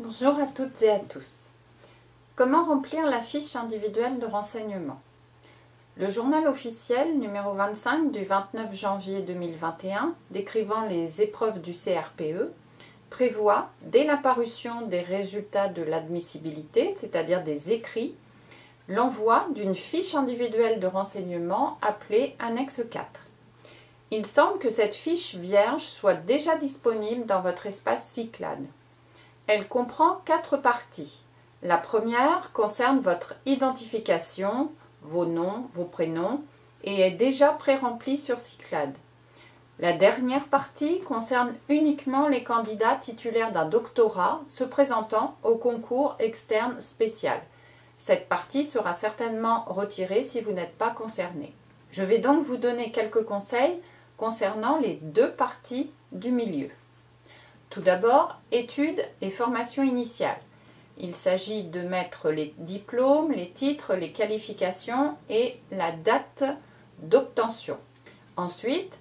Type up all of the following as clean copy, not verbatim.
Bonjour à toutes et à tous. Comment remplir la fiche individuelle de renseignement? Le journal officiel numéro 25 du 29 janvier 2021, décrivant les épreuves du CRPE, prévoit, dès la parution des résultats de l'admissibilité, c'est-à-dire des écrits, l'envoi d'une fiche individuelle de renseignement appelée Annexe 4. Il semble que cette fiche vierge soit déjà disponible dans votre espace Cyclades. Elle comprend 4 parties. La première concerne votre identification, vos noms, vos prénoms, et est déjà pré-remplie sur Cyclades. La dernière partie concerne uniquement les candidats titulaires d'un doctorat se présentant au concours externe spécial. Cette partie sera certainement retirée si vous n'êtes pas concerné. Je vais donc vous donner quelques conseils concernant les 2 parties du milieu. Tout d'abord, études et formation initiale. Il s'agit de mettre les diplômes, les titres, les qualifications et la date d'obtention. Ensuite,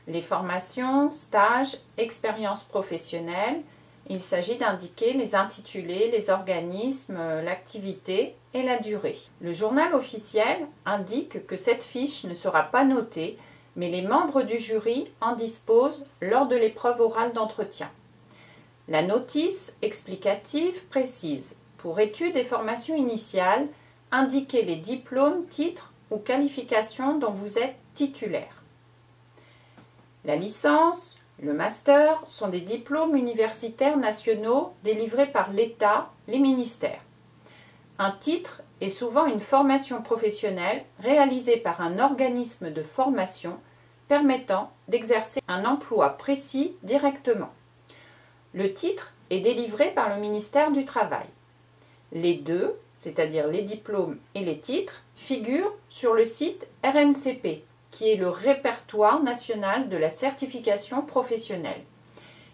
les formations, stages, expériences professionnelles. Il s'agit d'indiquer les intitulés, les organismes, l'activité et la durée. Le journal officiel indique que cette fiche ne sera pas notée, mais les membres du jury en disposent lors de l'épreuve orale d'entretien. La notice explicative précise, pour études et formations initiales, indiquez les diplômes, titres ou qualifications dont vous êtes titulaire. La licence, le master sont des diplômes universitaires nationaux délivrés par l'État, les ministères. Un titre est souvent une formation professionnelle réalisée par un organisme de formation permettant d'exercer un emploi précis directement. Le titre est délivré par le ministère du Travail. Les deux, c'est-à-dire les diplômes et les titres, figurent sur le site RNCP, qui est le répertoire national de la certification professionnelle.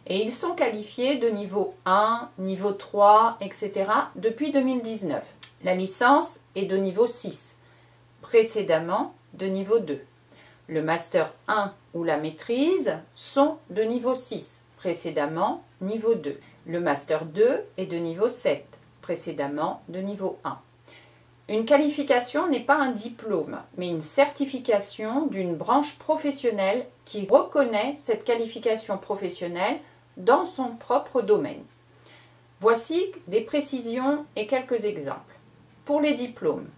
Et ils sont qualifiés de niveau 1, niveau 3, etc. depuis 2019. La licence est de niveau 6, précédemment de niveau 2. Le master 1 ou la maîtrise sont de niveau 6. Précédemment niveau 2. Le master 2 est de niveau 7, précédemment de niveau 1. Une qualification n'est pas un diplôme, mais une certification d'une branche professionnelle qui reconnaît cette qualification professionnelle dans son propre domaine. Voici des précisions et quelques exemples. Pour les diplômes,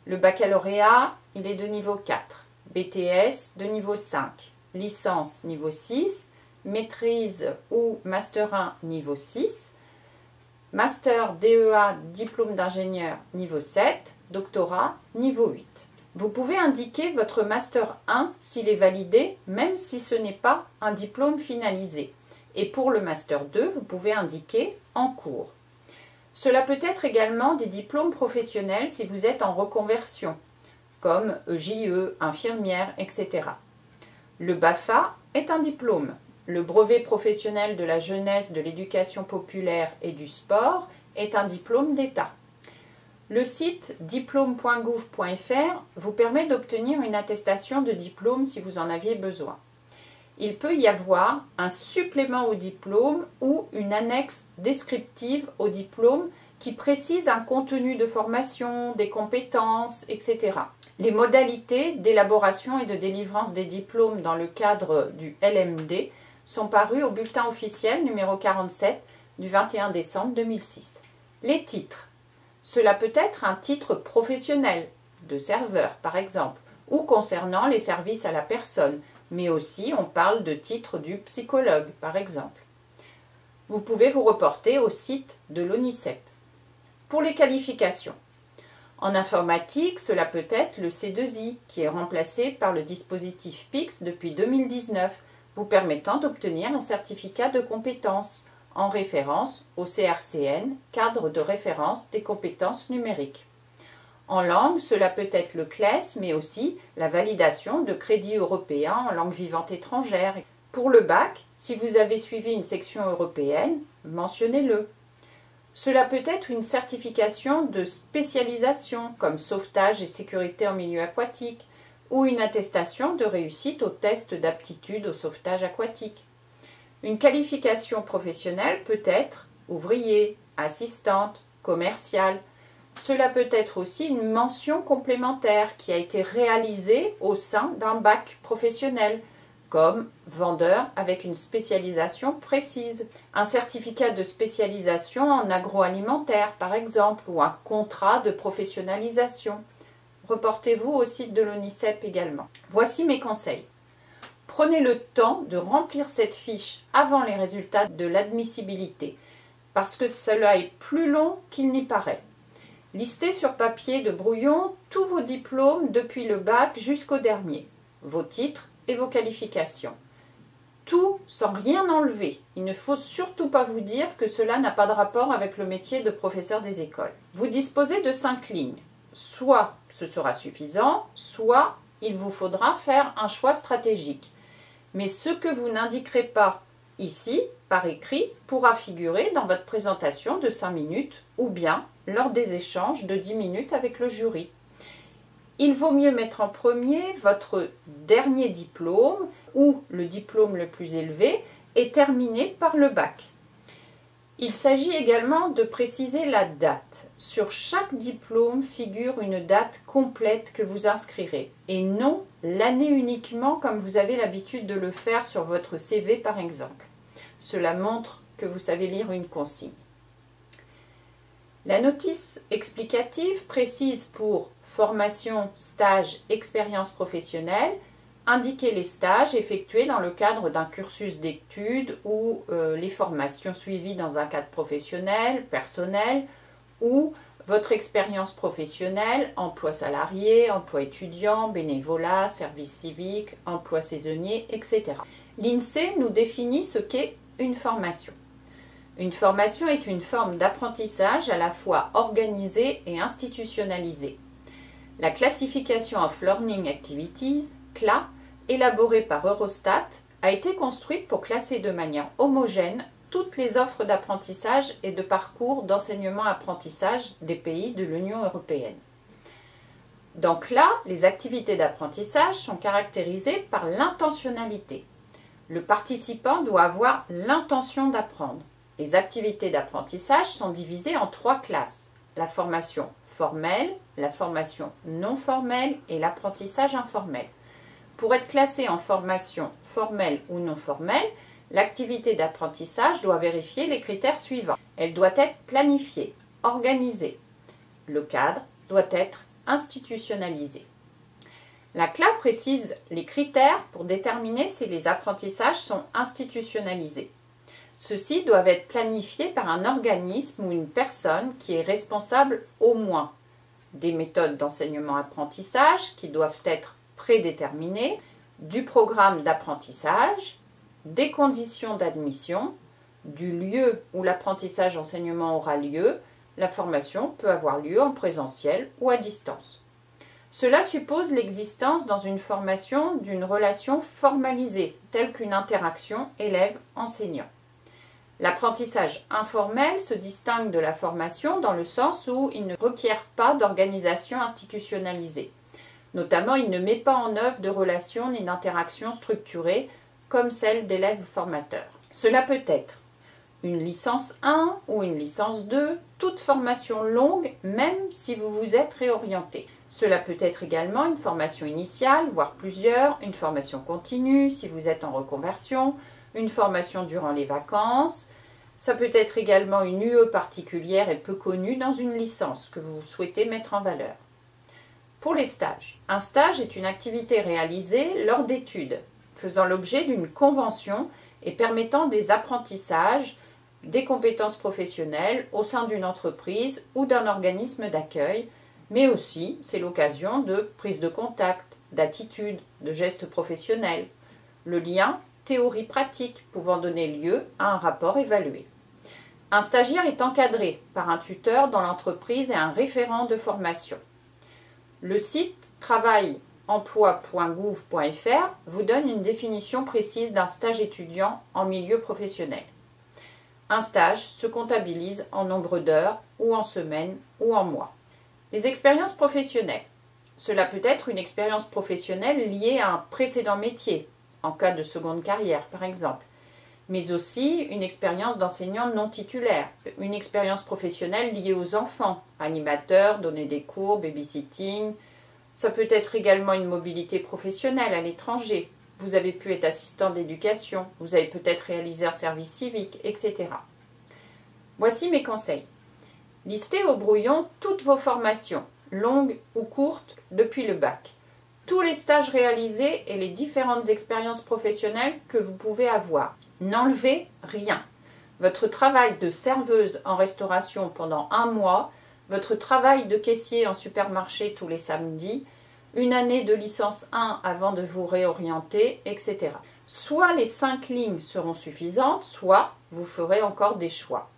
le baccalauréat, il est de niveau 4, BTS de niveau 5, licence niveau 6, maîtrise ou master 1 niveau 6, master DEA diplôme d'ingénieur niveau 7, doctorat niveau 8. Vous pouvez indiquer votre master 1 s'il est validé, même si ce n'est pas un diplôme finalisé. Et pour le master 2, vous pouvez indiquer en cours. Cela peut être également des diplômes professionnels si vous êtes en reconversion, comme JE, infirmière, etc. Le BAFA est un diplôme. Le brevet professionnel de la jeunesse, de l'éducation populaire et du sport est un diplôme d'État. Le site diplôme.gouv.fr vous permet d'obtenir une attestation de diplôme si vous en aviez besoin. Il peut y avoir un supplément au diplôme ou une annexe descriptive au diplôme qui précise un contenu de formation, des compétences, etc. Les modalités d'élaboration et de délivrance des diplômes dans le cadre du LMD sont parus au bulletin officiel numéro 47 du 21 décembre 2006. Les titres. Cela peut être un titre professionnel, de serveur par exemple, ou concernant les services à la personne, mais aussi on parle de titre du psychologue par exemple. Vous pouvez vous reporter au site de l'ONICEP. Pour les qualifications. En informatique, cela peut être le C2I qui est remplacé par le dispositif PIX depuis 2019, vous permettant d'obtenir un certificat de compétences en référence au CRCN, cadre de référence des compétences numériques. En langue, cela peut être le CLES, mais aussi la validation de crédits européens en langue vivante étrangère. Pour le bac, si vous avez suivi une section européenne, mentionnez-le. Cela peut être une certification de spécialisation comme sauvetage et sécurité en milieu aquatique, ou une attestation de réussite au test d'aptitude au sauvetage aquatique. Une qualification professionnelle peut être ouvrier, assistante, commerciale. Cela peut être aussi une mention complémentaire qui a été réalisée au sein d'un bac professionnel, comme vendeur avec une spécialisation précise, un certificat de spécialisation en agroalimentaire par exemple, ou un contrat de professionnalisation. Reportez-vous au site de l'ONICEP également. Voici mes conseils. Prenez le temps de remplir cette fiche avant les résultats de l'admissibilité, parce que cela est plus long qu'il n'y paraît. Listez sur papier de brouillon tous vos diplômes depuis le bac jusqu'au dernier, vos titres et vos qualifications. Tout sans rien enlever. Il ne faut surtout pas vous dire que cela n'a pas de rapport avec le métier de professeur des écoles. Vous disposez de 5 lignes. Soit ce sera suffisant, soit il vous faudra faire un choix stratégique. Mais ce que vous n'indiquerez pas ici, par écrit, pourra figurer dans votre présentation de 5 minutes ou bien lors des échanges de 10 minutes avec le jury. Il vaut mieux mettre en premier votre dernier diplôme ou le diplôme le plus élevé et terminer par le bac. Il s'agit également de préciser la date. Sur chaque diplôme figure une date complète que vous inscrirez et non l'année uniquement comme vous avez l'habitude de le faire sur votre CV par exemple. Cela montre que vous savez lire une consigne. La notice explicative précise pour formation, stage, expérience professionnelle, indiquer les stages effectués dans le cadre d'un cursus d'études ou les formations suivies dans un cadre professionnel, personnel ou votre expérience professionnelle, emploi salarié, emploi étudiant, bénévolat, service civique, emploi saisonnier, etc. L'INSEE nous définit ce qu'est une formation. Une formation est une forme d'apprentissage à la fois organisée et institutionnalisée. La Classification of Learning Activities, CLA, élaborée par Eurostat, a été construite pour classer de manière homogène toutes les offres d'apprentissage et de parcours d'enseignement-apprentissage des pays de l'Union européenne. Dans CLA, les activités d'apprentissage sont caractérisées par l'intentionnalité. Le participant doit avoir l'intention d'apprendre. Les activités d'apprentissage sont divisées en 3 classes, la formation formelle, la formation non formelle et l'apprentissage informel. Pour être classée en formation formelle ou non formelle, l'activité d'apprentissage doit vérifier les critères suivants. Elle doit être planifiée, organisée. Le cadre doit être institutionnalisé. La CLA précise les critères pour déterminer si les apprentissages sont institutionnalisés. Ceux-ci doivent être planifiés par un organisme ou une personne qui est responsable au moins des méthodes d'enseignement-apprentissage qui doivent être prédéterminées, du programme d'apprentissage, des conditions d'admission, du lieu où l'apprentissage-enseignement aura lieu. La formation peut avoir lieu en présentiel ou à distance. Cela suppose l'existence dans une formation d'une relation formalisée, telle qu'une interaction élève-enseignant. L'apprentissage informel se distingue de la formation dans le sens où il ne requiert pas d'organisation institutionnalisée. Notamment, il ne met pas en œuvre de relations ni d'interactions structurées comme celle d'élèves-formateurs. Cela peut être une licence 1 ou une licence 2, toute formation longue, même si vous vous êtes réorienté. Cela peut être également une formation initiale, voire plusieurs, une formation continue si vous êtes en reconversion, une formation durant les vacances. Ça peut être également une UE particulière et peu connue dans une licence que vous souhaitez mettre en valeur. Pour les stages, un stage est une activité réalisée lors d'études, faisant l'objet d'une convention et permettant des apprentissages, des compétences professionnelles au sein d'une entreprise ou d'un organisme d'accueil, mais aussi c'est l'occasion de prise de contact, d'attitude, de gestes professionnels. Le lien théorie-pratique pouvant donner lieu à un rapport évalué. Un stagiaire est encadré par un tuteur dans l'entreprise et un référent de formation. Le site travail-emploi.gouv.fr vous donne une définition précise d'un stage étudiant en milieu professionnel. Un stage se comptabilise en nombre d'heures ou en semaines ou en mois. Les expériences professionnelles. Cela peut être une expérience professionnelle liée à un précédent métier, en cas de seconde carrière par exemple, mais aussi une expérience d'enseignant non titulaire, une expérience professionnelle liée aux enfants, animateur, donner des cours, babysitting. Ça peut être également une mobilité professionnelle à l'étranger. Vous avez pu être assistant d'éducation, vous avez peut-être réalisé un service civique, etc. Voici mes conseils. Listez au brouillon toutes vos formations, longues ou courtes, depuis le bac. Tous les stages réalisés et les différentes expériences professionnelles que vous pouvez avoir. N'enlevez rien. Votre travail de serveuse en restauration pendant 1 mois, votre travail de caissier en supermarché tous les samedis, une année de licence 1 avant de vous réorienter, etc. Soit les 5 lignes seront suffisantes, soit vous ferez encore des choix.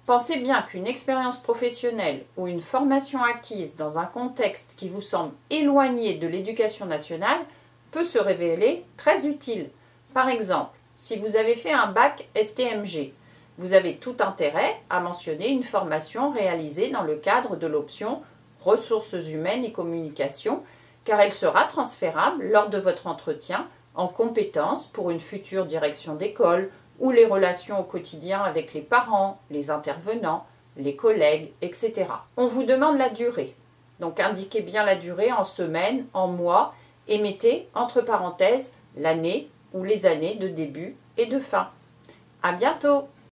Pensez bien qu'une expérience professionnelle ou une formation acquise dans un contexte qui vous semble éloigné de l'éducation nationale peut se révéler très utile. Par exemple, si vous avez fait un bac STMG, vous avez tout intérêt à mentionner une formation réalisée dans le cadre de l'option Ressources humaines et communication, car elle sera transférable lors de votre entretien en compétences pour une future direction d'école ou les relations au quotidien avec les parents, les intervenants, les collègues, etc. On vous demande la durée. Donc indiquez bien la durée en semaines, en mois et mettez entre parenthèses l'année ou les années de début et de fin. À bientôt!